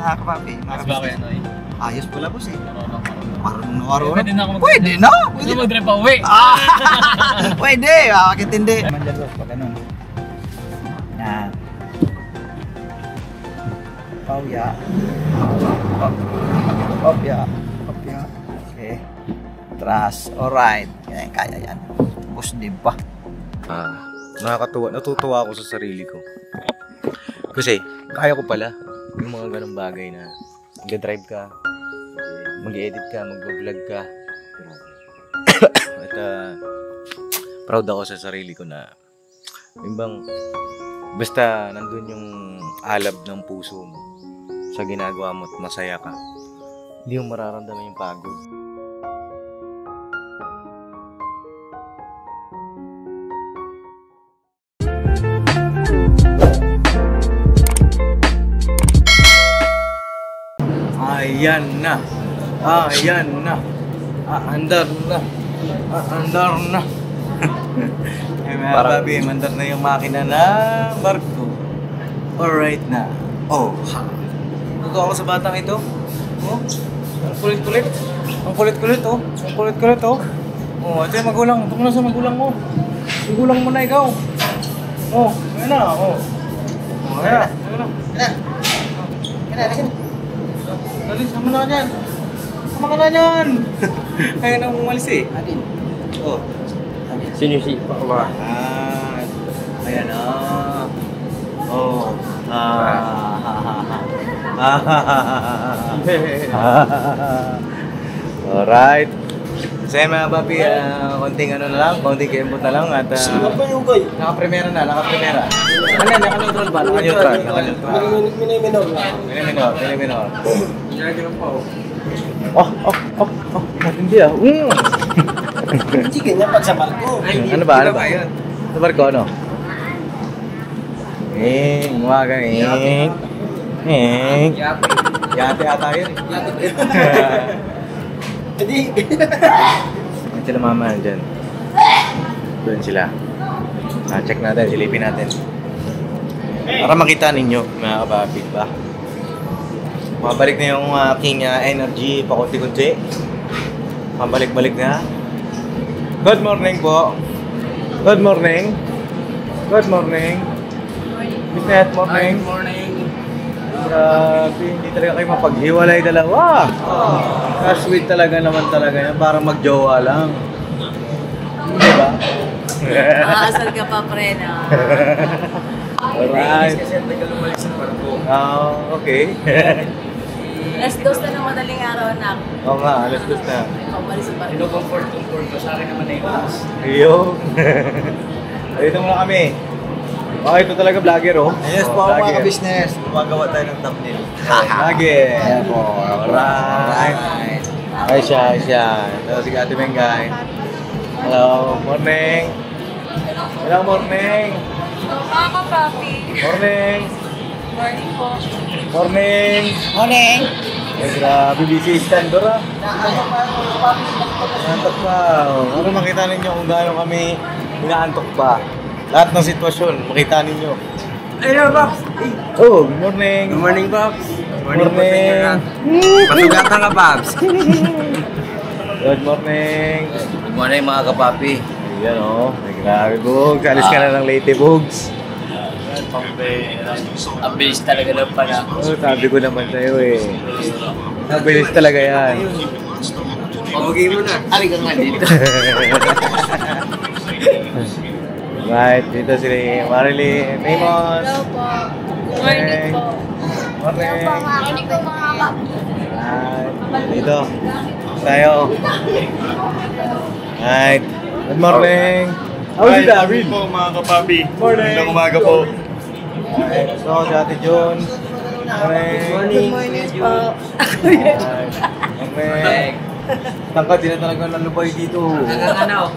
mga kapapi. Mas ba kayo, Noy? Ayos pala boss eh. Marunong. Pwede na ako Pwede na! Pwede mag-drive pa uwi. Pwede! Makakitindi. Mandyan boss, pag ganun. Yan. Pauya. Pauya. Pauya. Okay. Trust. Alright. Yan, kaya yan. Boss, di ba? Nakakatuwa. Natutuwa ako sa sarili ko. Kasi, kaya ko pala yung mga ganong bagay na mag-drive ka, mag-edit ka, mag-vlog ka. At proud ako sa sarili ko na yung bang basta nandun yung alab ng puso mo sa ginagawa mo at masaya ka, hindi mo mararamdaman yung pagod. Ayan na. Ayan na. Andar na. Andar na. Ay mga babi, mandar na yung makina na barko. Alright na. Oh, ha. Tuto ako sa batang ito. Oh, ang kulit-kulit. Ang kulit-kulit, oh. Ang kulit-kulit, oh. Oh, ito yung magulang. Ito na sa magulang mo. Magulang mo na ikaw. Oh, ayan na, oh. Oh, ayan na. Ayan na. Ayan na. Dali, sama na ka dyan. Sama ka na dyan. Kaya na umalis eh. Adin. Oh. Sinisipa ko ba? Ayan na. Oh. Alright. Kasi mga papi, konting ano na lang, konting kembot na lang at naka-primera na, naka-primera. Ano yan, naka-neutral ba? Naka-neutral, naka-neutral. Mini-minor lang. Mini-minor, mini-minor. Ginagawa pa ako. Matindi ah. Hindi ganyan pag sa barko. Ano ba? Ano ba? Sa barko, ano? Umaga, Yate ata yun. Hindi. Yan sila mama, dyan. Doon sila. Check natin, silipin natin. Para makita ninyo, mga kababi, ba? Mabalik na yung aking energy pakunti-kunti. Mabalik-balik na. Good morning po. Good morning. Good morning. Good morning. Good morning. Grabe, hindi talaga kayo mapaghiwalay dalawa. Sweet talaga naman talaga yan. Parang magjowa lang. Di ba? Makakasal ka pa, pre, na. Alright. Kasi ang tagal lumalik sa barko. Okay. Alas 2 na ng madaling araw, anak. Oo nga, alas 2 na. Pabalik sa barko. Comfort ko sa akin naman na yung alas. Iyo. Dito muna kami. Ito talaga vlogger, oh. Yes po, mga ka-business. Gumagawa tayo ng thumbnail. Vlogger. Ayan po. Alright. Ay siya. Ito si Ate Mengay. Hello, morning. Hello, morning. Mga papi. Morning. Morning po. Morning. Morning! Ay, grabe, busy stand-door, ah. Inaantok pa. Ano makita ninyo kung gaano kami inaantok pa. Lahat ng sitwasyon, makita ninyo. Ayun, Pops! Oh, good morning. Good morning, Pops! Morning. Masugatan ka, Pops! Good morning. Good morning, mga kapapi. Ayan, oh. Ay, grabe, Bugs. Alis ka na ng late, Bugs. Ang bilis talaga ng panahon. Oh, sabi ko naman sa'yo, eh. Mabilis talaga yan. Pabugay mo na. Ari ka nga dito. Right, dito si Marilyn Raymond. Hello po. Morning po. Morning. Morning po, mga papi. Right, dito. Tayo. Right. Good morning. How's it, David? Po mga kapapi. Morning. Magandang umaga po. Right, so, si Ate June. Morning. Good morning po. Morning. Tangkad, din na talaga nalubay dito. Ano?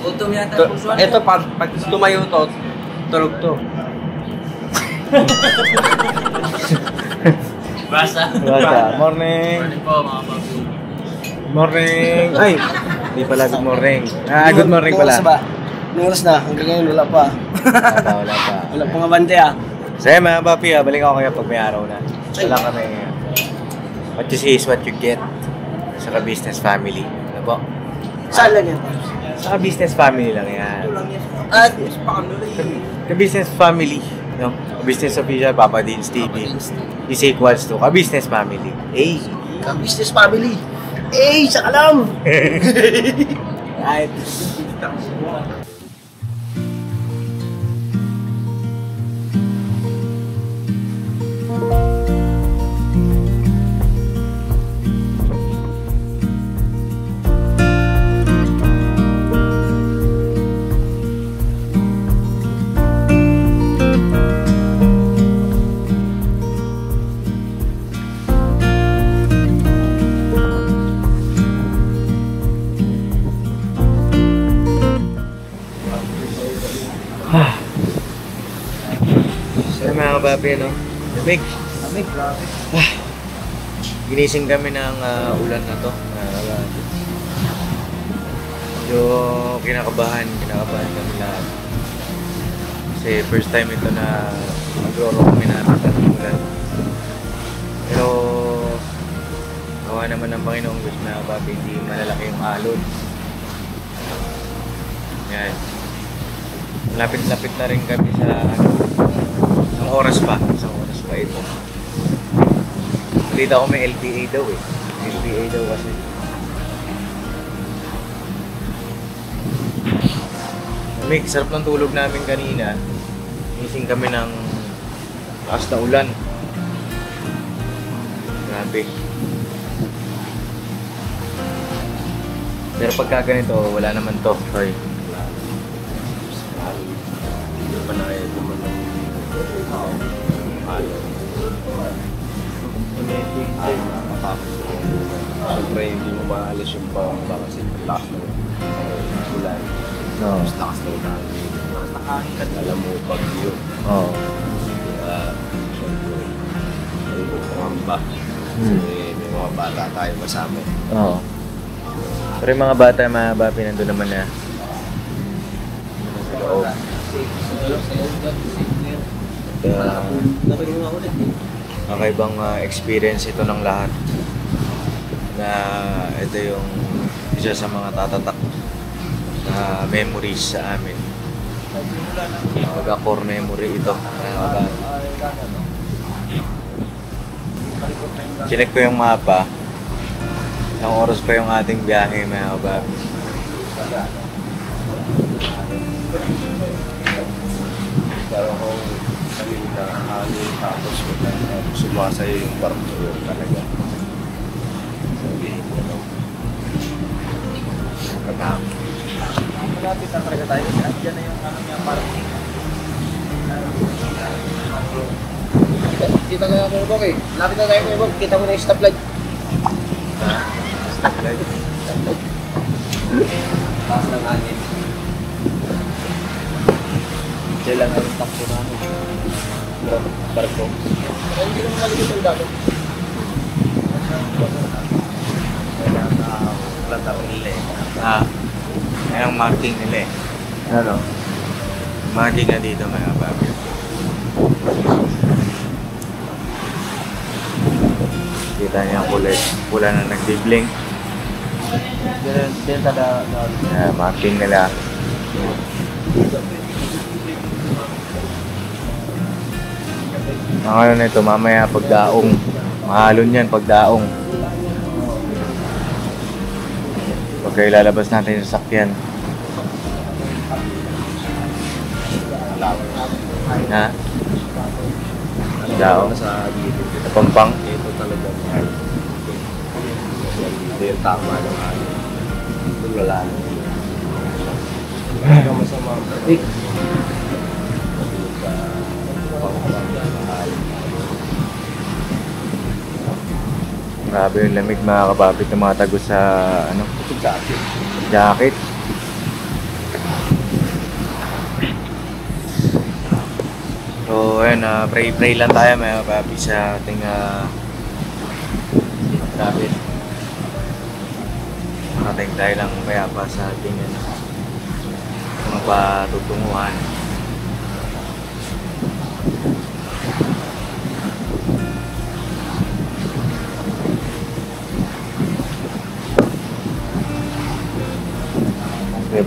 Utom yata ang puso. Ito, pag tumayo to, tulog to. Basa. Morning. Morning po, mga papi. Morning. Ay, hindi pala good morning. Good morning pala. Anong oras na? Hanggang ngayon wala pa. Wala pa. Wala pa nga bante ah. Sige mga papi, balik ako kaya pag may araw na. Wala kami What you see is what you get. Sa business family. Ano po? Saan lang yan? Sa business family lang yan. At, Ka-business family. No? Business official, Papa Dean's TV. Is equals to ka-business family. Hey! ka-business family. Saka lang! Right. Sa mga kababi, no? Lamig. Grabe. Ginising kami ng ulan na to. Medyo kinakabahan kami lahat. Kasi first time ito na mag-roro kami natin ng ulan. Pero gawa naman ng Panginoong Diyos na kababi, hindi malalaki yung alon. Yan. Lapit-lapit na rin kami sa isang oras pa ito. Balita ko may LPA daw eh. LPA daw kasi. Lamig, sarap ng tulog namin kanina. Gising kami ng lakas na ulan. Grabe. Pero pagka ganito, wala naman to. Sorry. Hindi pa na kaya dumalang. Siyempre, hindi mo maalis yung pangba kasi lakas ng ulan. No. Mas lakas ng ulan. Lakas na kahit alam mo bagyo. Oo. Kaya, siyempre, ay pangamba. Kasi may mga bata tayo kasama. Oo. Pero yung mga bata, mga babi, nandun naman na. Sa loob. Kakaibang experience ito ng lahat. Na ito yung isa sa mga tatatak na memories sa amin. Core memory ito. Chinek ko yung mapa. Ilang oras pa yung ating biyahe, mga kababi. Pero kung kanina hangin tapos sumasayo yung barko talaga. Sabihin ko no. Katama. Malapit na talaga tayo. Diyan na yung niya parking. Kita ka na Bog eh. Lapit na tayo Bog. Kita mo na yung stoplight. Stoplight. Taas ng hangin. Diyan lang ang takbo namin. Barko. Hindi naman maligit ang dagat. Plata ko nila eh. Ayan ang marking nila eh. Ano? Marking na dito, mga kababi. Kita niya ang kulay. Pula na nagbibling. Diyan talaga. Marking nila. Ang ano nito, mamaya pagdaong. Mahalon yan pagdaong. Pagka ilalabas natin yung sasakyan. Ha? Daong? Sa dito. Sa Pampang? Ito talaga. Dito yung tama ng hangin. Ito lalalo. Kaya masama. Grabe yung lamig, mga kababit ng mga tagos sa ano? Jacket. So ayun, pray lang tayo, mga kababit, sa ating traffic. Ating tayo lang payapa sa ating mga patutunguhan.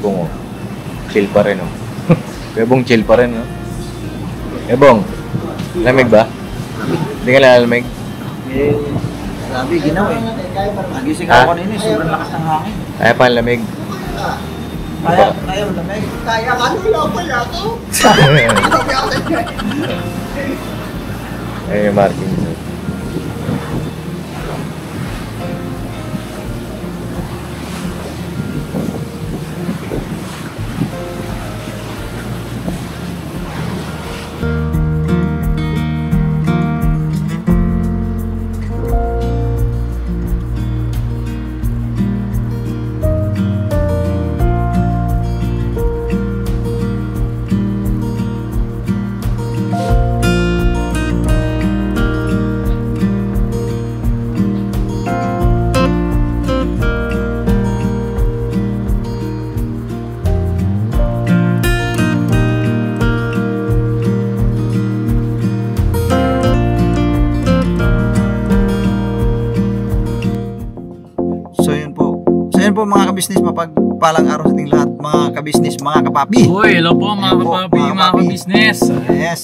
Bong, oh. Chill pa rin, oh. Kuya Bong, chill pa rin, oh. Kuya Bong, lamig ba? Hindi ka lalamig? Eh, sabi, ginaw eh. Nagising Ha? ako kanina, sobrang lakas ng hangin. Kaya pa ang lamig. Kaya mo lamig. Kaya ka, wala pala ako. Ayun yung marking. So yan po mga kabisnes, mapagpalang araw sa ating lahat mga kabisnes, mga kapapi. Uy, hello po mga Hello po, kapapi, mga mga kapapi. kabisnes. Yes.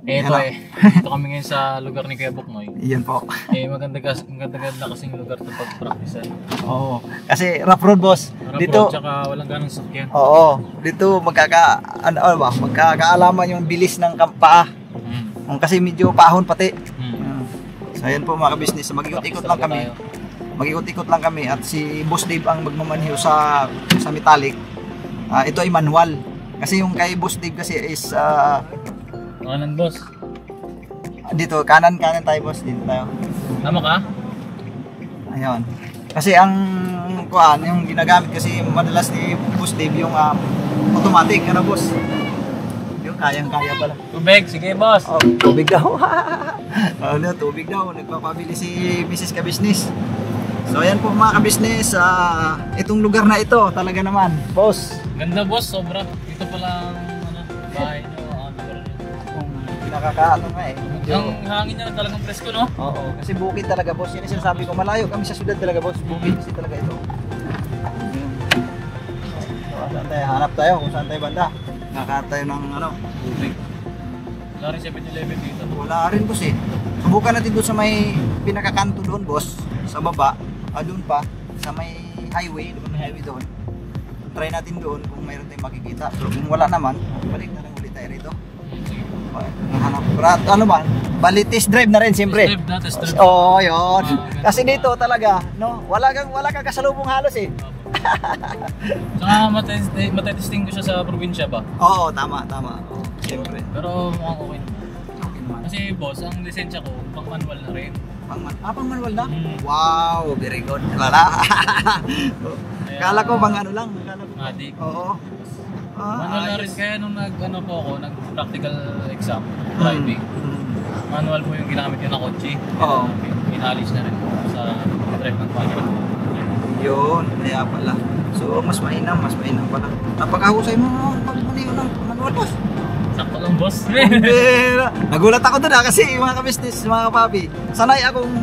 Eto Hello. Dito kami ngayon sa lugar ni Kuya Buknoy. Iyan po. Maganda kasing lugar ito pag-practicean. Oo. Kasi rough road boss. Dito, Dito, tsaka walang ganong sakyan. oo. Dito magkakaalaman yung bilis ng paa. Kasi medyo pahon pati. So ayan po mga kabisnes, mag-ikot-ikot lang kami. Mag-ikot-ikot lang kami at si Boss Dave ang magmamanhiyo sa metallic. Ito ay manual. Kasi yung kay Boss Dave kasi is Kanan boss. dito kanan tayo boss, dito tayo. Tama ka? Ayun. Kasi ang yung ginagamit kasi madalas ni Boss Dave yung automatic, ano boss? Yung kayang-kaya pala. Tubig, sige boss. Oh, tubig daw. Tubig daw. Nagpapabili si Mrs. Kabisnes. So ayan po mga kabisnes, itong lugar na ito talaga naman, boss. Ganda boss, sobra. Dito pala bahay nyo. Nakakaano nga eh. Ang hangin niya talagang presko, no? Oo, kasi bukid talaga boss. Yan yung sinasabi ko, malayo kami sa syudad talaga boss. Bukid kasi talaga ito. So, saan tayo? Hanap tayo kung saan tayo banda. Nakakaat tayo ng Tubig. Wala rin 7-Eleven dito. wala rin boss eh. Subukan natin doon sa may pinakakanto doon boss. Sa baba. Doon pa. Sa may highway. Doon may highway doon. Try natin doon kung mayroon tayong makikita. Pero kung wala naman, balik na lang ulit tayo rito. Hanap. Ano ba? Bali test drive na rin siyempre. Test drive. Oo, yun. Kasi dito talaga, no, wala kang kasalubong halos eh. Saka matetesting ko siya sa probinsya ba? Oo, tama. Oo, siyempre. Pero mukhang okay. Okay naman. Kasi boss, ang lisensya ko, pang manual na rin. Pang manual na? Wow, very good. Wala. Kala ko bang ano lang. Adik. Oo. Manual na rin, kaya nung nag-practical exam, driving, manual po yung ginamit yun na kotse. Oo. Inalis na rin po sa drive ng manual. Yun, kaya pala. So, mas mainam pala. Napakahusay mo pag-manual ng manual boss. Sakto lang boss. Nagulat ako doon kasi mga ka-business, mga kapapi. Sanay akong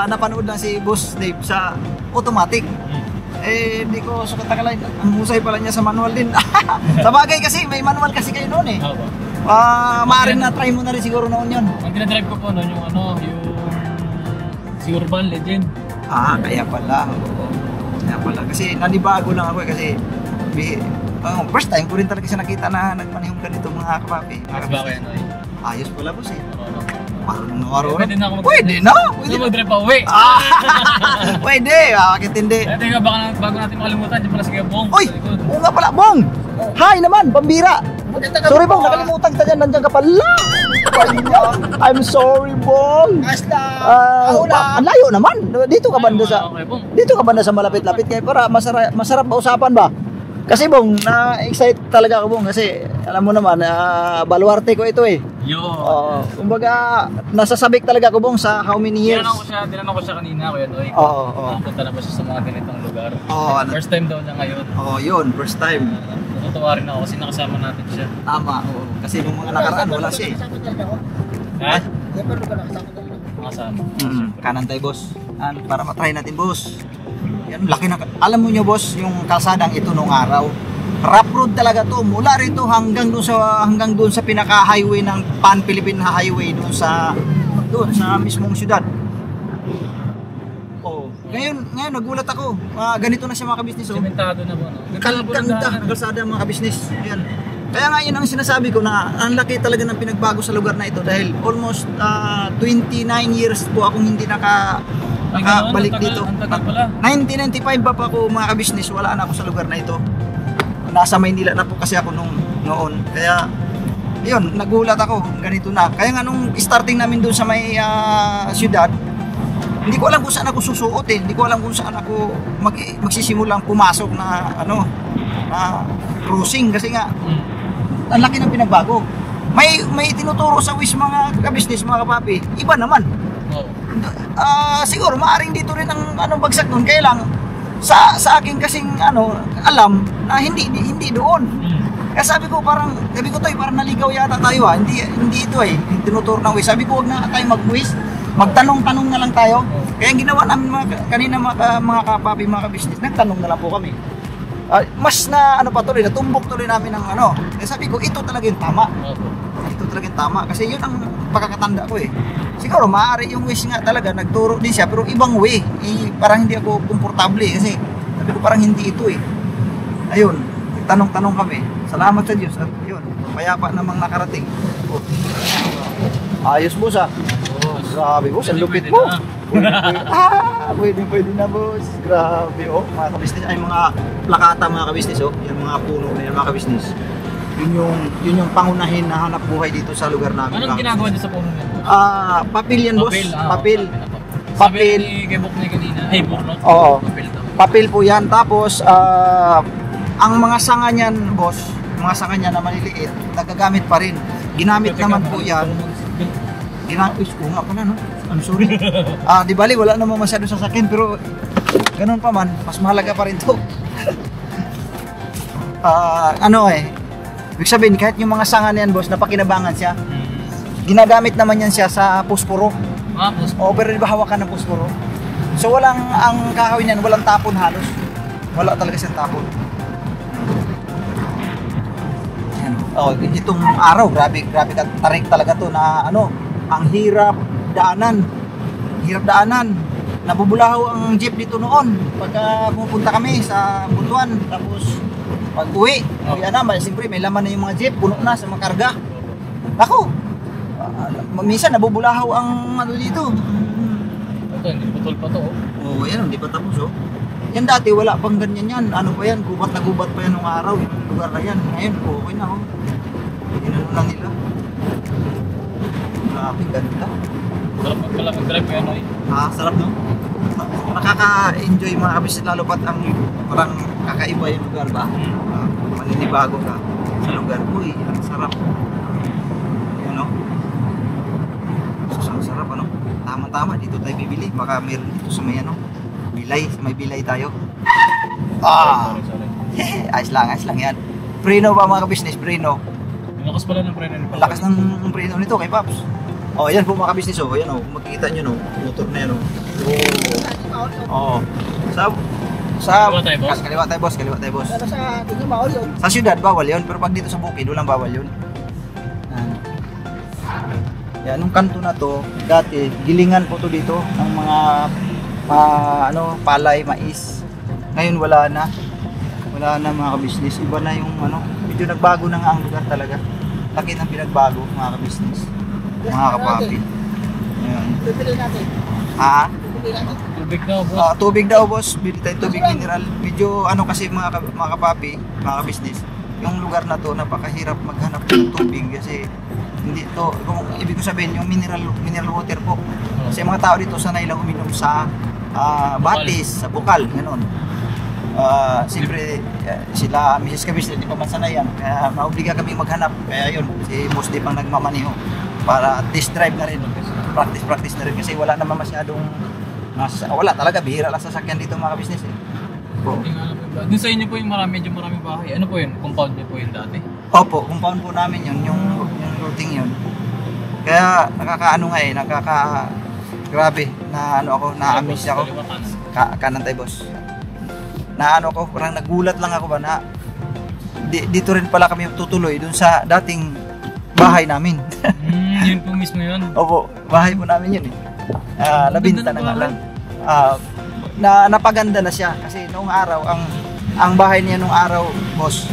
napanood lang si Boss Dave sa automatic. Hindi ko sa katagalan. Ang husay pala niya sa manual din. Sa bagay kasi, may manual kasi kayo noon eh. Maaaring na-try mo na rin siguro noon yun. Ang dinadrive ko po noon yung si Urban Legend. Kaya pala. Oo. Kaya pala. Kasi nanibago lang ako eh. Kasi first time ko rin talaga siya nakita na nagmanihong ganito mga kapapi. Mas ba kaya noy? Ayos pala boss eh. Marunong. Marunong. Pwede na ako Pwede na. Pwede mag-drive pa uwi. Pwede. Bakit hindi? Teka, bago natin makalimutan, dyan pala si Kuya Bong. Uy! Oo nga pala, Bong! Hi naman, pambira! Sorry Bong, nakalimutan kita dyan, nandiyan ka pala! I'm sorry Bong! Ang layo naman! Dito ka banda sa malapit-lapit kayo para masarap ba usapan ba? Kasi Bong, na-excite talaga ako Bong kasi alam mo naman, baluarte ko ito eh. Yo! Kumbaga, nasasabik talaga ako Bong sa how many years. Tinanong ko siya kanina, Kuya Noy. Oo. Punta na ba siya sa mga ganitong lugar? Oo. First time daw niya ngayon. Oo, yun, first time. Natutuwa rin ako kasi nakasama natin siya. Tama, oo. Kasi nung mga nakaraan, wala siya eh. Ha? Nakasama. Kanan tayo boss. Para matry natin boss. Yan, laki na, alam mo nyo boss, yung kalsadang ito nung araw. Rough road talaga to, mula rito hanggang doon sa pinaka-highway ng Pan-Philippine Highway doon sa mismong syudad. Oh, ngayon nagulat ako. Ganito na siya mga kabisnes. Oh. Sementado na po, no? Ganda ng kalsada mga kabisnes. Ayan. Kaya nga yun ang sinasabi ko na ang laki talaga ng pinagbago sa lugar na ito dahil almost 29 years po akong hindi nakabalik dito. Ang tagal pala. 1995 pa ako mga kabisnes, wala na ako sa lugar na ito. Nasa Maynila na po kasi ako noon. Kaya yun, nagulat ako, ganito na. Kaya nga nung starting namin doon sa may syudad, hindi ko alam kung saan ako susuot eh. Hindi ko alam kung saan ako magsisimulang pumasok na na cruising kasi nga ang laki ng pinagbago. May tinuturo sa WIS mga kabisnes, mga kapapi. Iba naman. Oo. Siguro maaring dito rin ang bagsak doon. Kaya lang sa akin kasing alam na hindi doon. Kaya sabi ko parang naligaw yata tayo Hindi ito yung tinuturo ng WIS. Sabi ko wag na tayo mag-WIS. Magtanong-tanong na lang tayo. Kaya ang ginawa namin kanina mga kapapi, mga kabisnes, nagtanong na lang po kami. Mas na natumbok tuloy namin ng Kaya sabi ko ito talaga yung tama. Ito talaga yung tama kasi yun ang pagkakatanda ko eh. Siguro maaari yung WIS nga talaga nagturo din siya pero ibang way. Parang hindi ako komportable kasi sabi ko parang hindi ito eh. Ayun, nagtanong-tanong kami. Salamat sa Diyos at yun, payapa namang nakarating. Ayos boss ah. Grabe boss, ang lupit mo. Pwede na boss. Grabe mga kabisnes, ay mga plakata mga kabisnes yung mga puno na yan mga kabisnes. Yun yung pangunahin na hanap buhay dito sa lugar namin. Anong ginagawa niyo sa puno niyo? Papel yan boss. Papel. Sabi ni kay Bok na kanina. Hey Bok, no? Oo. Papel daw. Papel po yan. Tapos ang mga sanga niyan boss, mga sanga niyan na maliliit, nagagamit pa rin. Ginamit naman po yan. Ginamit ko nga pala no. I'm sorry. Di bali wala namang masyado sasakyan pero ganun pa man, mas mahalaga pa rin 'to. Ibig sabihin kahit yung mga sanga niyan boss, napakinabangan siya. Ginagamit naman yan siya sa pusporo. Pusporo. Pero di ba hawakan ng pusporo? So ang kahoy niyan, walang tapon halos. Wala talaga siyang tapon. Itong araw, grabe tarik talaga to na ang hirap daanan. Nabubulahaw ang jeep dito noon pagka pupunta kami sa Butuan. Tapos pag uwi siyempre may laman na yung mga jeep, puno na sa mga karga. Ako, minsan nabubulahaw ang dito. Ito, hindi putol pa to. Yan, hindi pa tapos Yan dati wala pang ganyan yan. Ano pa yan, gubat pa yan nung araw yung lugar na yan. Ngayon, okay na Ginano lang nila. Grabe, ganda. Sarap pala mag-drive yan Sarap no? Nakaka-enjoy mga kabisnes lalo pat ang parang kakaiba yung lugar ba? Maninibago ka sa lugar. Uy, ang sarap. Ang sarap Tama-tama, dito tayo bibili. Baka meron dito sa may may bilay tayo. Sorry. Ayos lang yan. Preno pa mga kabisnes, preno. Lakas pala ng preno nito. Lakas ng preno nito kay Paps. Yan po mga kabisnes Yan kung makikita nyo motor na yan Kaliwa tayo boss. Pero sa tingin bawal yun. Sa syudad bawal yun, pero pag dito sa bukid walang bawal yun. Yan, nung kanto na to, dati gilingan po to dito ng mga palay, mais. Ngayon wala na mga kabisnes. Iba na yung medyo nagbago na nga ang lugar talaga. Laki ng pinagbago mga kabisnes, mga kapapi. Ayan. Pipili natin. Tubig daw, boss. Tubig daw boss, bili tayo tubig mineral. Medyo kasi mga kapapi, mga kabisnes, yung lugar na to napakahirap maghanap ng tubig kasi hindi to, kung ibig ko sabihin yung mineral water po. Kasi mga tao dito sanay lang uminom sa batis, sa bukal, gano'n. Siyempre sila Mrs. Kabisnes hindi pa man sanay yan, kaya maobliga kami maghanap. Kaya yun, si Boss Dip ang nagmamaniho para test drive na rin, practice na rin kasi wala naman masyadong wala talaga, bihira lang sasakyan dito mga kabisnes Dun sa inyo po yung medyo maraming bahay. Ano po yun? Compound niyo po yun dati? Opo, compound po namin yun, yung routing yun. Kaya grabe na ako, na-amaze ako. Kanan tayo boss. na ano ko, parang nagulat lang ako ba na dito rin pala kami tutuloy dun sa dating bahay namin. Yun po mismo yun. Opo, bahay po namin yun eh. Nabinta na nga lang. Napaganda na siya kasi noong araw ang bahay niya noong araw, boss,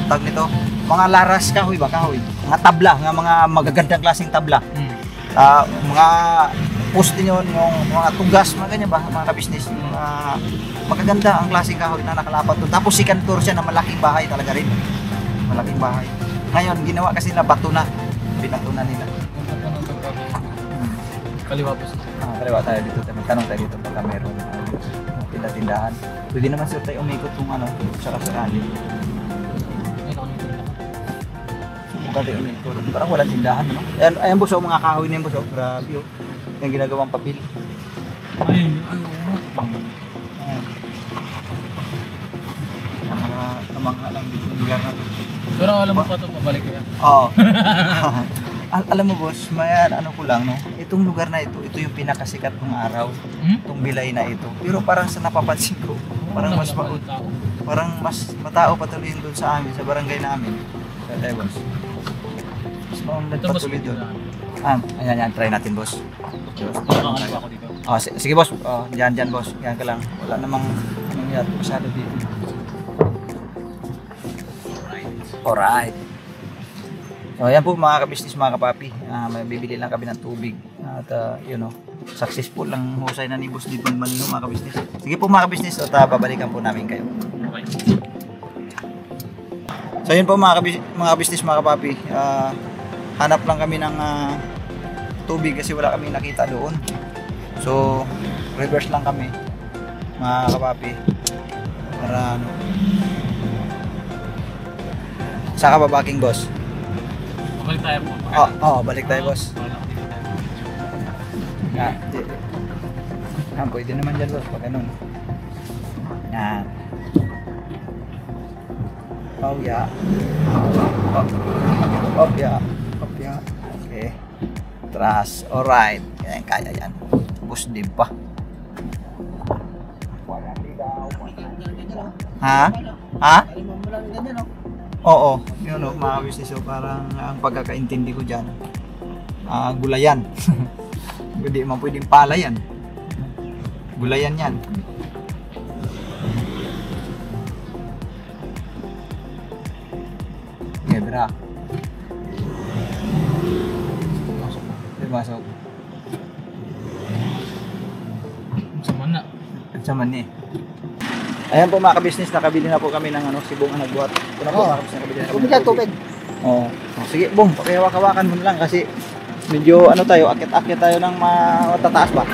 tag nito, mga laras kahoy ba, kahoy, mga tabla, mga magagandang klaseng tabla. Mga poste yun, yung mga tugas, mga ganyan ba, mga kabisnes, magaganda ang klaseng kahoy na nakalapat doon. Tapos second floor siya na malaking bahay talaga rin. Malaking bahay. Ngayon, ginawa kasi na bato na. Binato na nila. Kaliwa po sir. Kaliwa tayo dito. Tanong tayo dito pagka meron tindahan. Pwede naman sir tayo umikot kung ano, sa kasarali. Mukha tayo umikot. Parang walang tindahan, no? Ayan boss, mga kahoy na yung boss. Grabe, oh. Yung ginagawang papel. Ayun. Namangha lang dito yung lugar na to. Pero alam mo pa ito, pabalik ko yan. Oo. Alam mo boss, may ano ko lang, no? Itong lugar na ito yung pinakasikat ng araw. Itong bilay na ito. Pero parang sa napapansin ko, parang mas matao patuloy doon sa amin, sa barangay namin. Kaya boss. Mas maunlad patuloy doon. Ayan, try natin boss. Nakakaliwa ko dito. Sige boss, dyan boss. Yan ka lang. Wala namang nangyari masyado dito. Alright. So ayan po mga kabisnes, mga kapapi. May bibili lang kami ng tubig. At yun o, successful lang husay na ni boss dito ng Manino mga kabisnes. Sige po mga kabisnes, at babalikan po namin kayo. Okay. So yun po mga kabisnes, mga kapapi. Hanap lang kami ng tubig kasi wala kami nakita doon. So reverse lang kami mga kapapi para ano. Saka babaking boss. Balik tayo po. Balik tayo boss. Pwede naman dyan boss pag ganun. Yan. Yeah. Okay. Tras. Alright. Kaya yan. Boss din pa. Ha? Oo, yun o, mga business. So, parang ang pagkakaintindi ko dyan, gulayan. Hindi man pwedeng pala yan. Gulayan yan. Gebra. Masok. Saman eh. Ayan po mga kabisnes, nakabili na po kami ng sibong na nagbuhat. Ito na po mga kabisnes, nakabili na kami ng tubig. Sige, bong, pakihawak-hawakan mo lang kasi medyo tayo, akit-akit tayo ng matataas ba.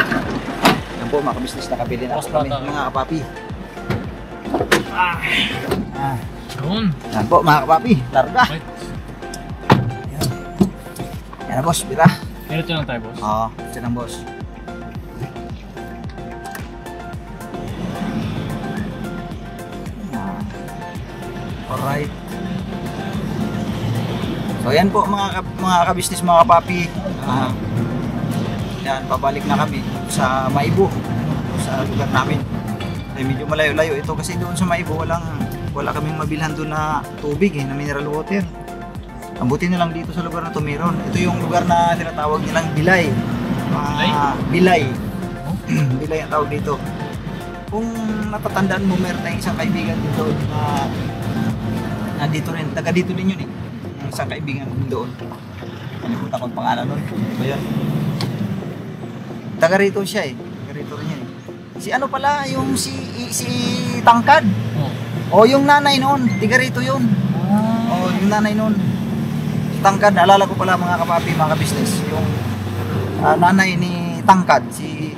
Ayan po mga kabisnes, nakabili na po kami mga kapapi. Ayan po mga kapapi, larga. Yan na boss, bira. Diretso lang tayo boss. Diretso lang boss. Alright. So yan po mga kabisnes, mga kapapi. Yan, pabalik na kami sa Maibo, sa lugar namin. Medyo malayo-layo ito kasi doon sa Maibo wala kaming mabilhan doon na tubig na mineral water. Ang buti na lang dito sa lugar na to meron. Ito yung lugar na tinatawag nilang Bilay. Bilay. Bilay ang tawag dito. Kung natatandaan mo, meron tayong isang kaibigan dito na dito rin, taga dito din yun eh. Isang kaibigan doon. Kalimutan ko ang pangalan nun. So yun. Taga rito siya eh. Taga rito rin yun eh. Si ano pala, yung si Tangkad. Yung nanay noon, tiga rito yun. Yung nanay noon. Si Tangkad, naalala ko pala mga kapapi, mga kabisnes. Yung nanay ni Tangkad, si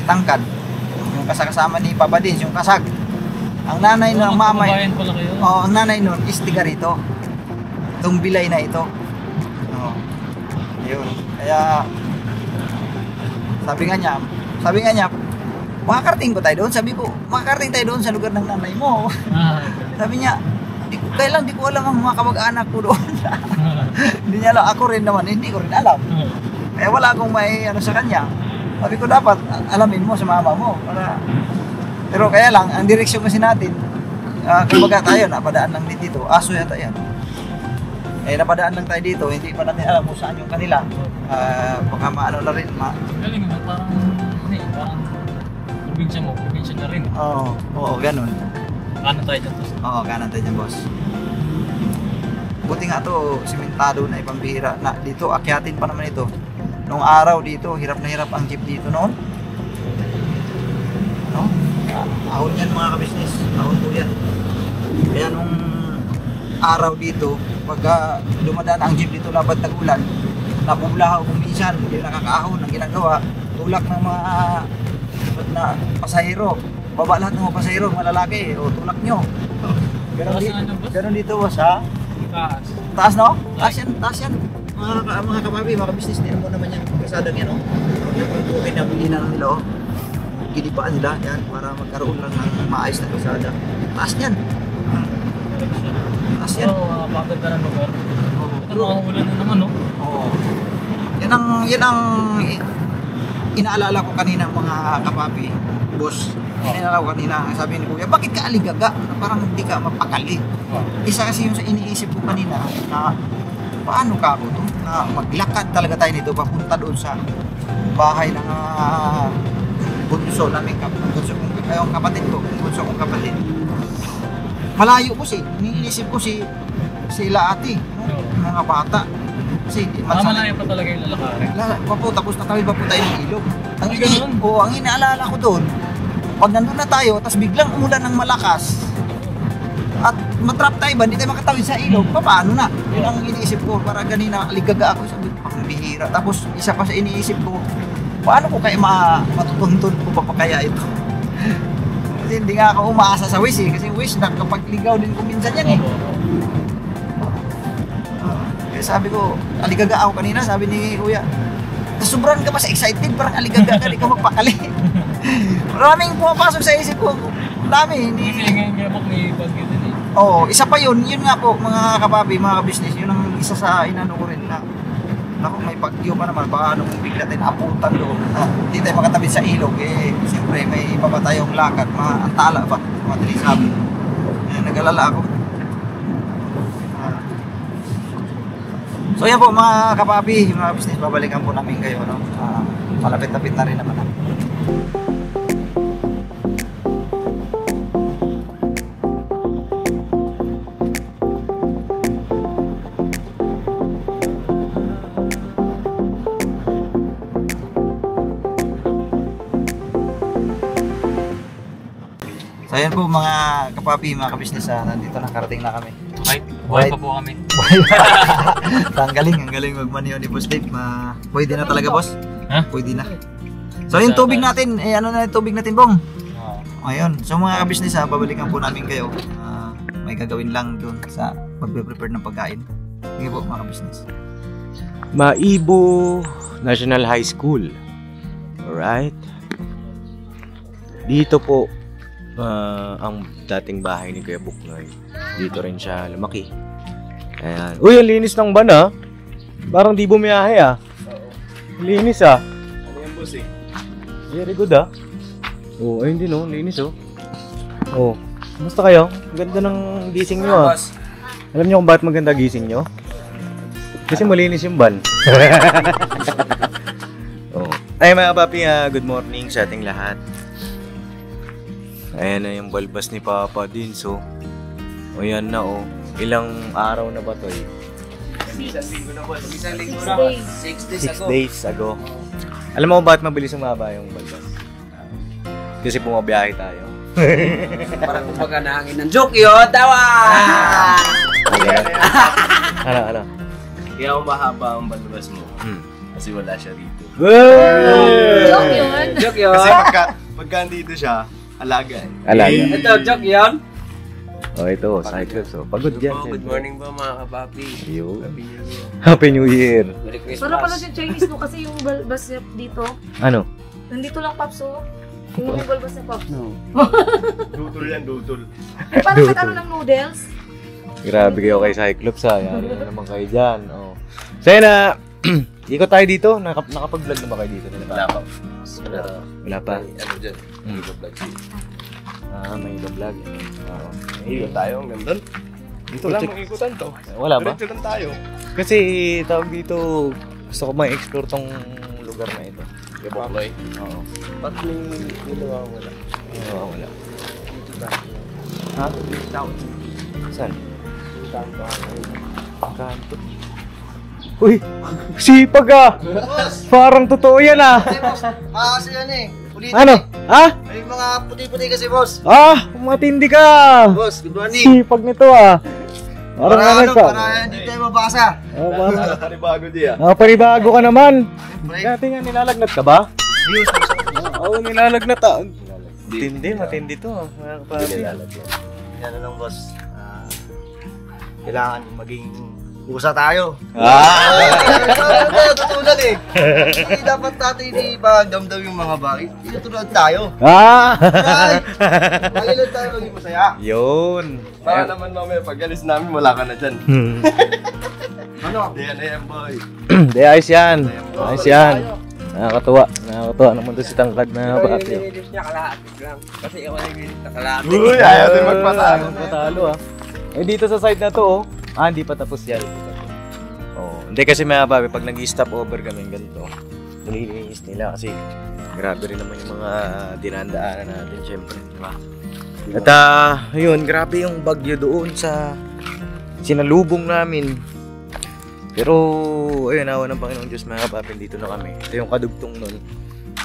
Tangkad. Yung kasama ni Papa Dins, yung kasag. Ang nanay ng mama, ang nanay nun is tiga rito. Itong Bilay na ito. Yun. Kaya sabi nga niya, makakarating ba tayo doon? Sabi ko, makakarating tayo doon sa lugar ng nanay mo. Sabi niya, di ko alam ang mga kamag-anak ko doon. Hindi niya alam, ako rin naman, hindi ko rin alam. Kaya wala akong may sa kanya. Sabi ko, dapat alamin mo sa mama mo para Pero kaya lang, ang direksyon kasi natin, kumbaga tayo, napadaan lang din dito. Aso yata yan. Eh, napadaan lang tayo dito, hindi pa natin alam kung saan yung kanila. Baka maano na rin, Galing mo, parang probinsya na rin. Oo, ganun. Kanan tayo dyan to. Oo, kanan tayo dyan, boss. Buti nga to, simentado na ipambihira. Na, dito, akyatin pa naman ito. Nung araw dito, hirap na hirap ang jeep dito noon. No? Ahon yan mga kabisnes. Ahon po yan. Kaya nung araw dito, pagka dumadaan ang jeep dito labad tag-ulan, napubulahaw kung minsan, hindi nakakaahon ang ginagawa. Tulak ng mga na pasahero. Baba lahat ng mga pasahero, mga lalaki, o tulak nyo. Ganun dito, boss, ha? Taas. Taas, no? Taas yan. Mga kapabi, mga business nila mo naman yan. Kasadang yan, no? Yung pagkukin na pilihan nila, oh. Ginibaan nila, yan, para magkaroon lang ng maayos na kasada. Taas yan. Taas yan. Oo, pagkaganda ng lugar. Ito nakaulan na naman, no? Oo. Yan ang inaalala ko kanina, mga kapabi, boss. Inaalala ko kanina, sabi ni Kuya, bakit ka aligaga? Parang hindi ka mapakali. Isa kasi yung sa iniisip ko kanina na paano ka ako to? Na maglakad talaga tayo dito papunta doon sa bahay ng bunso namin, yung kapatid ko, bunso kong kapatid. Malayo ko iniisip ko sila ate, no? Mga bata. Kasi Malayo pa talaga yung lalakarin. Tapos natawid pa po tayo ng ilog. Ganun? Ang inaalala ko doon, pag nandun na tayo, tapos biglang umulan ng malakas, at matrap tayo ba, hindi tayo makatawid sa ilog, paano na? Yun ang iniisip ko, para ganina, aligaga ako, sabi ko, pang bihira. Tapos isa pa sa iniisip ko, paano ko kaya matutuntun ko pa kaya ito? Kasi hindi nga ako umaasa sa Wish kasi Wish nakapagligaw din ko minsan yan Kaya sabi ko, aligaga ako kanina, sabi ni Kuya, sobrang ka ba sa excited, parang aligaga ka, di ka magpakali. Maraming pumapasok sa isip ko. Dami. Kasi ngayon nga po may bagyo din eh. Oo, isa pa yun nga po mga kapabi, mga business, yun ang isa sa inano ko rin na naku, may bagyo pa naman, baka nung bigla tayo aputan doon. Hindi tayo makatabi sa ilog, siyempre may iba pa tayong lakad, antala pa, madaling sabi. Nag-alala ako. So yan po mga kapabi, mga business, babalikan po namin kayo, no? Malapit-lapit na rin naman. So ayan po mga kapapi, mga kabisnes, nandito nakarating na kami. Buhay pa po kami. Ang galing magmaniho ni Boss Dave. Pwede na talaga, boss? Ha? Pwede na. So yung tubig natin, ano na yung tubig natin, Bong? Ayun, so mga kabisnes, babalikan po namin kayo. May gagawin lang doon sa pagpe-prepare ng pagkain. Sige po mga kabisnes. Maibo National High School. Alright. Dito po ang dating bahay ni Kuya Buknoy. Dito rin siya lumaki. Ayan. Uy, ang linis ng van, ah. Parang di bumiyahe, ah. Ang linis, ah. Ano yung boss eh? Very good, ah. Oh, ayun din, oh. Linis, oh. Oh. Kumusta kayo? Ang ganda ng gising nyo, ah. Alam nyo kung bakit maganda gising nyo? Kasi malinis yung van. Oh. Ay mga papi, good morning sa ating lahat. Ayan na yung balbas ni Papa din, so. O yan na, oh. Ilang araw na ba to, eh? Isang linggo na boss. Isang linggo 6 na. days. 6 days 6 ago. days ago. Alam mo bakit mabilis umaba yung balbas? Kasi bumabiyahe tayo. Parang kumbaga nahangin ng joke yun. Tawa! Ano? Kaya mahaba ang balbas mo. Kasi wala siya dito. Joke yun. Joke yun. Kasi pagka andito siya, alaga. Ito, joke yun. Oh, ito, Cyclops. So, pagod yan. Good morning po mga kapapi. Yo. Happy New Year. Happy New Year. Merry Christmas. Parang pala yung Chinese mo kasi yung balbas niya dito. Ano? Nandito lang, Pops, oh. Yung balbas niya, Pops. Dutol yan, dutol. Eh, parang katano ng noodles. Grabe kayo kay Cyclops, ha. Yari na naman kayo dyan. Oh. So, yun na. Ikot tayo dito. Nakapag-vlog na ba kayo dito? Wala pa. Wala pa. Ano dyan? Hindi ko vlog siya. May vlog. Oo. Ikot tayo hanggang doon. Dito, Wala check. mong ikutan to. Wala ba? Diretso lang tayo. Kasi tawag dito, gusto ko ma-explore tong lugar na ito. Bokloy. Oo. Ba't may nawawala? Oo, wala. Ha? Saan? Kanto. Uy! Sipag ah! Parang totoo yan ah! Kasi yan eh. Ulitin Ano? Ha? May mga puti-puti kasi, boss. Ah! Matindi ka! Boss, good morning. Sipag nito ah! Parang Para ano ka? para hindi tayo mabasa. Oh, parang... Panibago di ah. panibago ka naman! Break. Dati nga nilalagnat ka ba? Oo, nilalagnat ah. Matindi to ah. Mga kapatid. Yan lang, boss. Kailangan maging usa tayo. Tutulad eh. Hindi dapat natin ipagdamdam yung mga bagay. Tutulad tayo. Magilad tayo maging masaya. Yun! Baka naman mamaya pag alis namin wala ka na dyan. Ano? Ayan boy. Di, ayos yan. Ayos yan. Nakakatuwa. Nakakatuwa naman to si Tangkad na bati. Nililis niya kalahati lang. Kasi ako nililis na kalahati. Uy, ayaw din magpatalo. Magpatalo ah. Eh dito sa side na to oh. Hindi pa tapos yan. Oh, hindi kasi mga babi, pag nag-stop over kami ganito, nililinis nila kasi grabe rin naman yung mga dinandaanan natin syempre, di ba? At ayun, grabe yung bagyo doon sa sinalubong namin. Pero ayun, awa ng Panginoon Diyos mga kapapin, dito na kami. Ito yung kadugtong nun.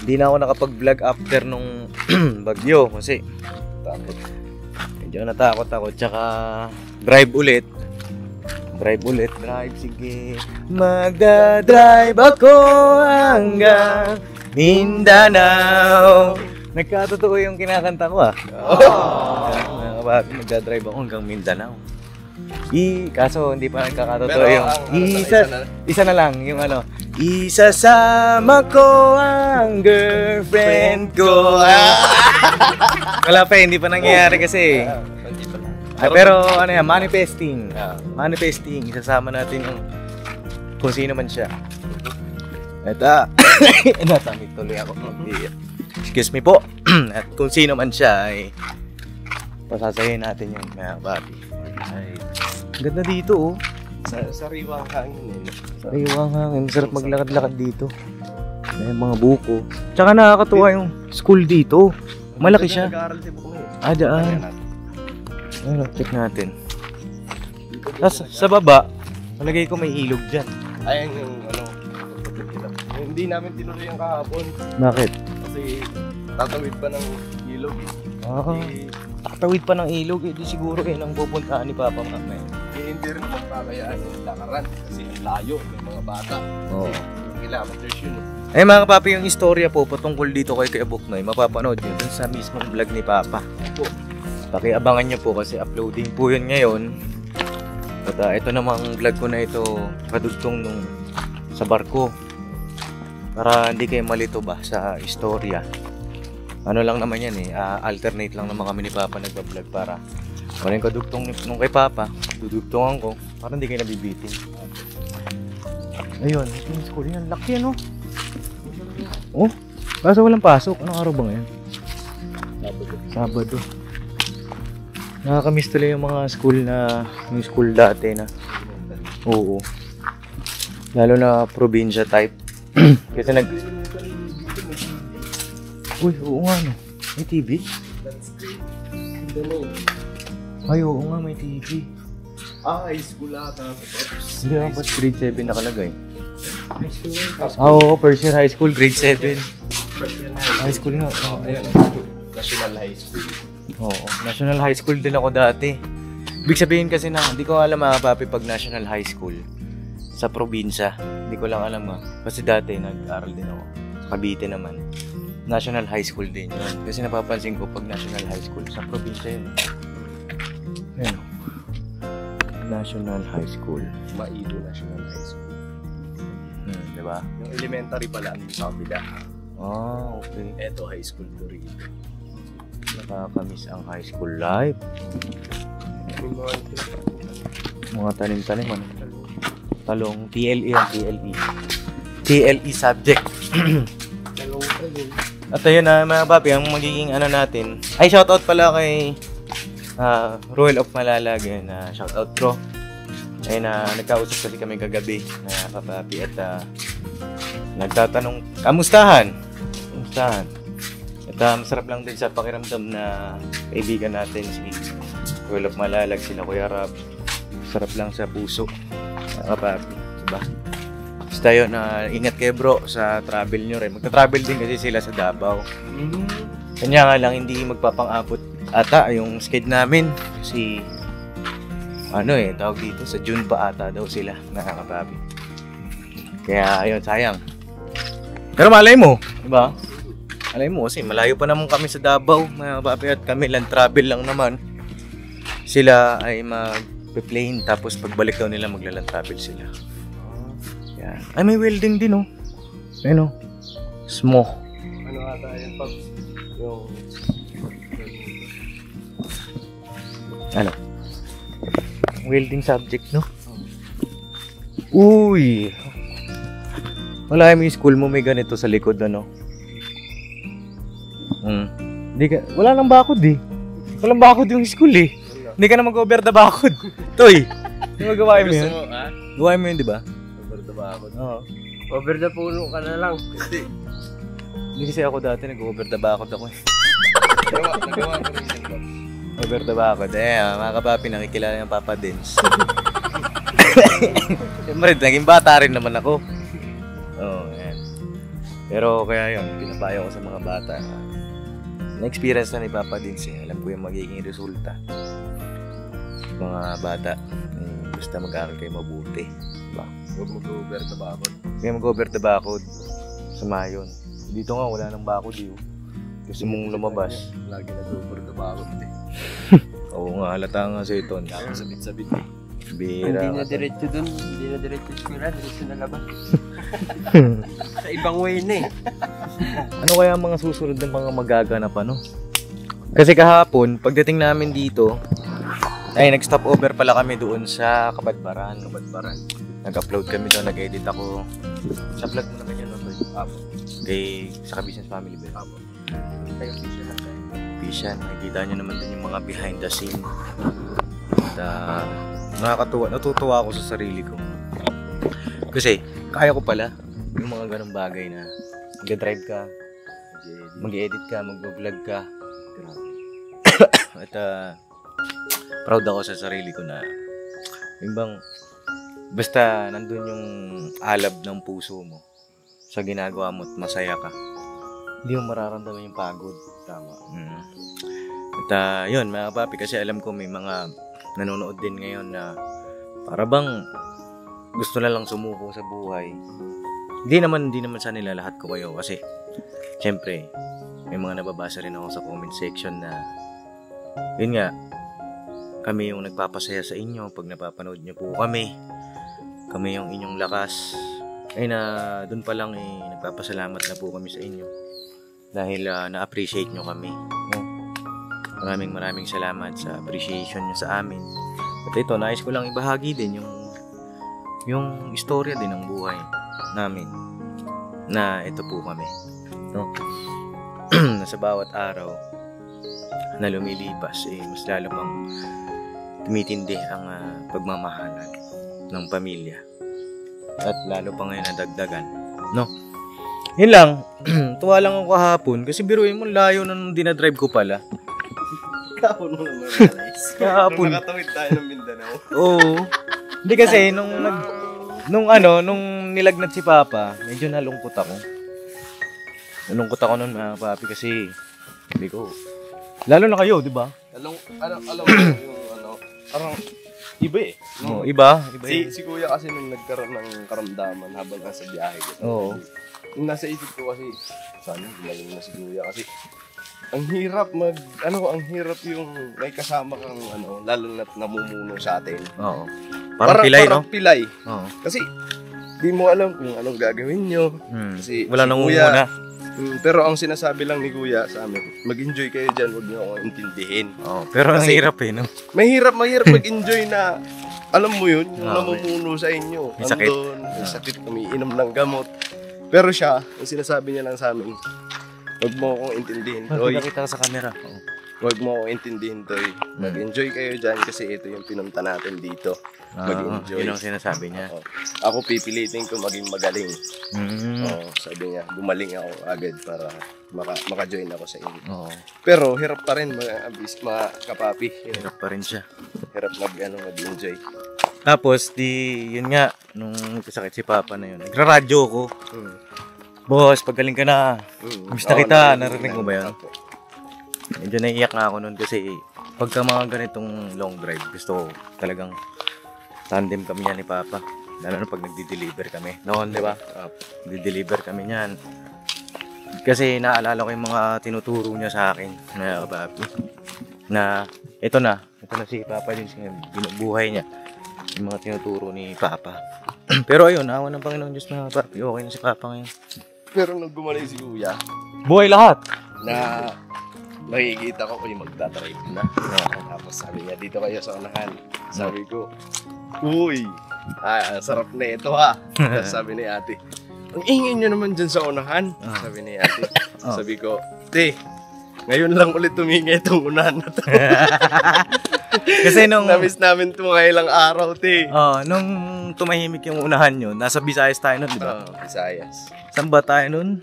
Hindi na ako nakapag-vlog after nung bagyo kasi takot. Medyo natakot ako. Tsaka drive ulit. Drive, sige. Magdadrive ako hanggang Mindanao. Nagkatotoo yung kinakanta ko ah. Mga kapatid, magdadrive ako hanggang Mindanao. Kaso hindi pa nagkakatotoo yung isa na lang yung ano. Isasama ko ang girlfriend ko. Wala pa, hindi pa nangyayari kasi. Pero ano yan, manifesting. Manifesting, isasama natin yung kung sino man siya. At natamit tuloy ako. Excuse me po. At kung sino man siya ay pasasayin natin yung mga babi. Ay, ganda dito oh. Sariwang hangin eh. Sariwang hangin. Masarap maglakad-lakad dito. May mga buko. Tsaka nakakatuwa yung school dito. Malaki siya. Nag-aaral si Buknoy. Daan. Ayun, check natin. Sa baba, malagay ko may ilog dyan. Ayan yung ano. Hindi namin tinuloy yung kahapon. Bakit? Kasi tatawid pa ng ilog eh. Tatawid pa ng ilog. Di siguro ang pupuntahan ni Papa mamaya. Hindi rin magpapayaan yung lakaran. Kasi ang layo ng mga bata. Oo. Kilometers yun. Eh mga papi, yung istorya po patungkol dito kay Kuya Buknoy, mapapanood nyo dun sa mismong vlog ni Papa. Pakiabangan nyo po kasi uploading po yun ngayon. At ito namang vlog ko na ito kadugtong nung sa barko. Para hindi kayo malito ba sa istorya. Ano lang naman yan eh, alternate lang naman kami ni Papa nagpa-vlog para wala yung kadugtong nung kay Papa, dudugtongan ko para hindi kayo nabibitin. Ayun, ito yung school yan, laki ano. Oh, kaso walang pasok. Anong araw ba ngayon? Sabado. Nakakamiss tuloy yung mga school na yung school dati na. Oo. Lalo na probinsya type. Kasi Uy, oo nga no. May TV? Ay, oo nga may TV. High school ata. Hindi ako ba't grade 7 nakalagay? Oo, first year high school, grade 7. High school nga. National High School. Oo, National High School din ako dati. Ibig sabihin kasi na, hindi ko alam mga papi pag National High School sa probinsya. Hindi ko lang alam kasi dati nag-aral din ako. Cavite naman. National High School din yun. Kasi napapansin ko pag National High School sa probinsya yun. Ayan. National High School. Maido National High School. Diba? Yung elementary pala ang sa kabila. Okay. Eto high school to rin. Nakakamiss ang high school life. Mga tanim-tanim ano? Talong, TLE ang TLE. TLE subject. At ayun na mga papi, ang magiging ano natin. Ay, shoutout pala kay Royal of Malalag. Ayun, shoutout bro. Ayun nagkausap kasi kami kagabi na kapapi at nagtatanong, kamustahan? At masarap lang din sa pakiramdam na kaibigan natin si Royal of Malalag, sila Kuya Rab. Sarap lang sa puso, kapapi, diba? Basta yun, ingat kayo bro sa travel nyo rin. Magta-travel din kasi sila sa Davao. Kanya nga lang hindi magpapang-abot ata yung schedule namin. Kasi tawag dito, sa June pa ata daw sila, nakakapabi. Kaya ayun, sayang. Pero malay mo, diba? Malay mo kasi malayo pa naman kami sa Davao, mga papi, at kami lang travel lang naman. Sila ay mag-plane tapos pagbalik daw nila maglaland travel sila. Yan. Ay, may welding din, oh. Ayun, oh. Smo. Ano ata yan, Pag? Yung... Ano? Welding subject, no? Uy! Wala yung school mo may ganito sa likod, ano? Wala nang bakod, eh. Walang bakod yung school, eh. Hindi ka na mag-over the bakod. Toy! Hindi mo gawain mo yun? Gawain mo yun, di ba? Bakod. Oo. Over the puno ka na lang. Hindi kasi ako dati nag-over the bakod ako, eh. Nagawa ko rin yan. Over the bakod. Mga kapapi, nakikilala yung Papa Dins. Siyempre, naging bata rin naman ako. Yan. Pero kaya yun, pinapayo ko sa mga bata. Na-experience na ni Papa Dins, eh. Alam ko yung magiging resulta. Mga bata, basta mag-aaral kayo mabuti. Diba? Huwag mag-over the bakod. Kaya mag-over the bakod sa Mayon. Dito nga, wala nang bakod, eh. Gusto mong lumabas. Lagi nag-over the bakod, eh. Oo nga, halata nga sa ito. Sabit-sabit, eh. Bira. Hindi na diretso dun. Hindi na diretso eskwela. Diretso na labas. Sa ibang way na, eh. Ano kaya ang mga susunod ng mga magaganap, ano? Kasi kahapon, pagdating namin dito, ay nag-stop over pala kami doon sa Kabadbaran. Nag-upload kami doon, nag-edit ako. Sa vlog mo naman yun, Notoy? Kay sa Business Family Bell. Tayo official lang tayo. Official, nakikita nyo naman din yung mga behind the scene. At nakakatuwa, natutuwa ako sa sarili ko. Kasi, kaya ko pala yung mga ganong bagay na mag-drive ka, mag-edit ka, mag-vlog ka. At proud ako sa sarili ko na yung bang basta nandun yung alab ng puso mo sa ginagawa mo at masaya ka, hindi mo mararamdaman yung pagod. Tama. At yun mga papi, kasi alam ko may mga nanonood din ngayon na para bang gusto na lang sumuko sa buhay. Hindi naman sa nila lahat ko kayo, kasi syempre may mga nababasa rin ako sa comment section na yun nga, kami yung nagpapasaya sa inyo pag napapanood nyo po kami yung inyong lakas. Ay na dun pa lang nagpapasalamat na po kami sa inyo dahil na-appreciate nyo kami, no? Maraming salamat sa appreciation nyo sa amin. At ito, nais ko lang ibahagi din yung istorya din ng buhay namin na ito po kami, no? Na sa bawat araw na lumilipas, mas lalo pang tumitindi ang pagmamahalan ng pamilya. At lalo pa ngayon nadagdagan, no? Yun lang, tuwa lang ako kahapon kasi biruin mo, layo na nung dinadrive ko pala. Kahapon mo naman realize. Kahapon. Nung nakatawid tayo ng Mindanao. Oo. Hindi kasi, nung nilagnat si Papa, medyo nalungkot ako. Nalungkot ako nun mga papi kasi, hindi ko, lalo na kayo, di ba? Alam mo yung parang iba, eh. No? Iba. Si Kuya kasi nung nagkaroon ng karamdaman habang nasa biyahe. Oo. Yung nasa isip ko kasi, sana hilayin na si Kuya kasi ang hirap ang hirap yung may kasama kang lalo na't namumuno sa atin. Oo. Parang pilay, no? Parang pilay. Oo. Kasi di mo alam kung anong gagawin nyo. Kasi wala si nang Kuya, umuna. Pero ang sinasabi lang ni Kuya sa amin, mag-enjoy kayo dyan, huwag nyo akong intindihin. Oo. Pero ang hirap, no? Mahirap mag-enjoy na, alam mo yun, yung namumuno sa inyo. May sakit. May sakit, umiinom ng gamot. Pero siya, ang sinasabi niya lang sa amin, Huwag mo akong intindihin, Oh, Toy. kita ka sa camera. Huwag mo akong intindihin, Toy. Mag-enjoy kayo dyan kasi ito yung pinunta natin dito. Mag-enjoy. Yun ang sinasabi niya. Oo. Ako pipilitin ko maging magaling. Mm. Oo, sabi niya, gumaling ako agad para maka-join ako sa inyo. Oo. Pero hirap pa rin mga kapapi. Hirap pa rin siya. Hirap mag-enjoy. Tapos, yun nga, nung kasakit si Papa na yun, nagra-radyo ko. Boss, pagaling ka na. Miss na kita, narinig mo ba yun? Opo. Medyo naiiyak nga ako nun kasi pagka mga ganitong long drive, gusto ko talagang tandem kami yan ni Papa. Lalo na pag nagdi-deliver kami. Noon, di ba? Nagdi-deliver kami niyan. Kasi naalala ko yung mga tinuturo niya sa akin na Papi. Na ito na si Papa din siya, binubuhay niya. Yung mga tinuturo ni Papa. Pero ayun, awa ng Panginoon Diyos na Papi, okay na si Papa ngayon. Pero nung gumaling si Kuya, Buhay lahat! na makikita ko yung magdadrive na. Tapos sabi niya, dito kayo sa unahan. Sabi ko, uy, ang sarap na ito ha. Tapos sabi ni ate, ang ingay nyo naman dyan sa unahan. Sabi ni ate. Sabi ko, te, ngayon lang ulit tumingay itong unahan na to. Kasi nung Namiss namin ito mga ilang araw, te. nung tumahimik yung unahan nyo, nasa Visayas tayo nun, di ba? Visayas. Saan ba tayo nun?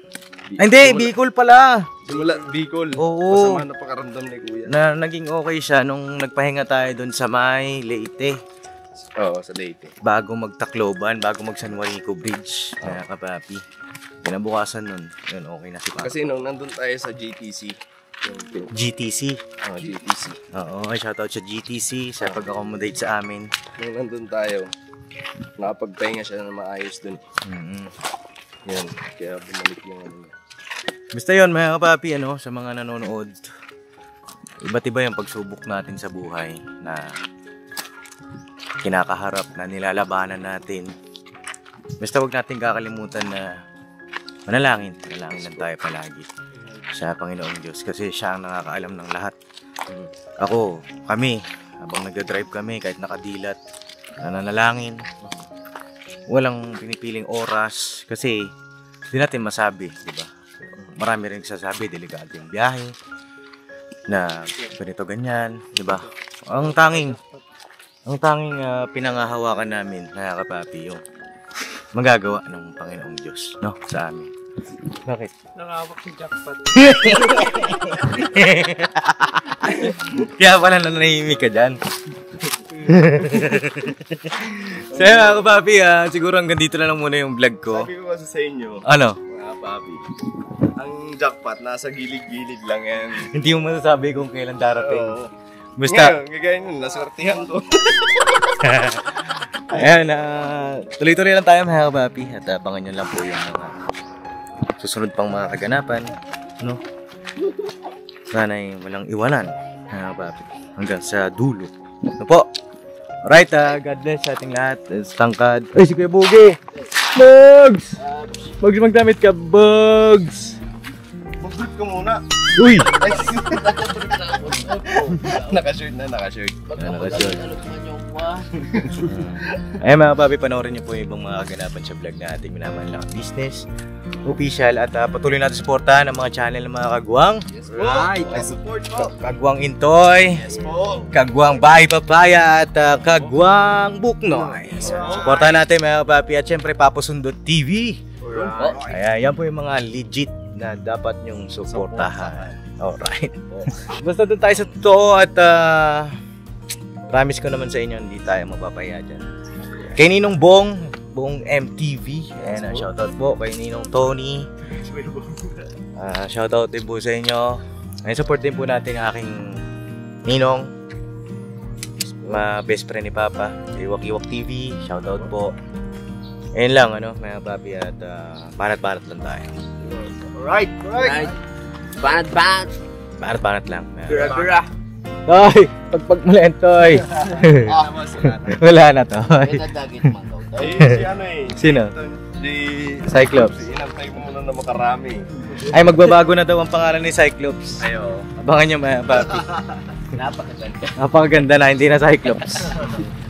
Ay, hindi, Bicol pala. Simula Bicol. Oo. Masama na pakaramdam ni Kuya. Na naging okay siya nung nagpahinga tayo doon sa may Leyte. Oo, sa Leyte. Bago magtakloban, bago mag San Juanico Bridge. Kaya kapapi. Kinabukasan nun, yun, okay na si Papa. Kasi nung nandun tayo sa GTC. GTC. GTC. Oo, shoutout sa GTC sa pag-accommodate sa amin. Nung nandun tayo, nakapagpahinga siya na maayos dun. Yan, kaya bumalik yung ano niya. Basta yun, mga kapapi, sa mga nanonood, iba't iba yung pagsubok natin sa buhay na kinakaharap, na nilalabanan natin. Basta wag natin kakalimutan na manalangin lang tayo palagi sa Panginoong Diyos kasi siya ang nakakaalam ng lahat. Kami, habang nagdadrive kami, kahit nakadilat, nananalangin, walang pinipiling oras kasi hindi natin masabi, di ba? Marami rin nagsasabi, delikado yung biyahe, na ganito ganyan, di ba? Ang tanging pinangahawakan namin, mga kapapi, yung magagawa ng Panginoong Diyos, no? Sa amin. Bakit? Nakawak si jackpot. Kaya pala nanahimik ka dyan. So yun, mga kapapi, siguro hanggang dito na lang muna yung vlog ko. Sabi ko kasi sa inyo, Ano? mga papi, ang jackpot nasa gilid-gilid lang yan. Hindi mo masasabi kung kailan darating. Oo. Basta, Ngayon, gagawin yun, naswertihan ko. ayan, tuloy-tuloy lang tayo mga kapapi at abangan nyo lang po yung mga susunod pang mga kaganapan, no? Sana'y walang iwanan, mga kapapi, hanggang sa dulo. Ano po? Alright, God bless sa ating lahat. Tangkad. Ay, si Kuya Bugi! Bugs! Bugs, magdamit ka, Bugs! Bugbut ko muna. Uy! Nakashirt na, nakashirt. Ayan mga papi, panoorin niyo po yung ibang mga kaganapan sa vlog na ating minamahal na business official at patuloy natin suportahan ang mga channel ng mga kagwang. Yes po. Right. I support po. Kagwang Intoy, Yes po. Kagwang Bahay Papaya at Kagwang Buknoy. Suportahan natin mga papi at syempre Papasundot TV. Ayan, yan po yung mga legit na dapat nyong suportahan. Alright. Basta doon tayo sa totoo at promise ko naman sa inyo hindi tayo mapapahiya dyan. Kay Ninong Bong MTV. Ayan, shoutout po kay Ninong Tony. Shoutout din po sa inyo. Ay, support din po natin ang aking Ninong, best friend ni Papa, Iwak-Iwak TV. Shoutout po. Ayun lang, mga papi, at banat-banat lang tayo. Alright. Alright. Banat-banat lang. Bira. Toy! Pagpagmulan, Toy! Wala na, Toy. Si ano eh. Sino? Si Cyclops. Inantay mo muna na makarami. Ay, magbabago na daw ang pangalan ni Cyclops. Ayo. Abangan nyo, mga papi. Napakaganda na, hindi na Cyclops.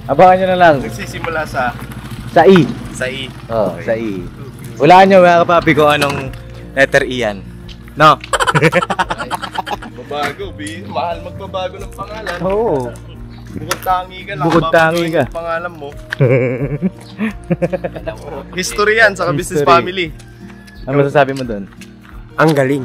Abangan nyo na lang. Nagsisimula sa Sa I. sa I. Oh, sa I. Hulaan nyo, mga kapapi, kung anong letter I yan. No? Babago, mahal magbabago ng pangalan. Oo. Bukod tangi ka lang. Bukod tangi ka. babaguhin yung pangalan mo. History yan sa business History. family. Ano masasabi mo doon? Ang galing.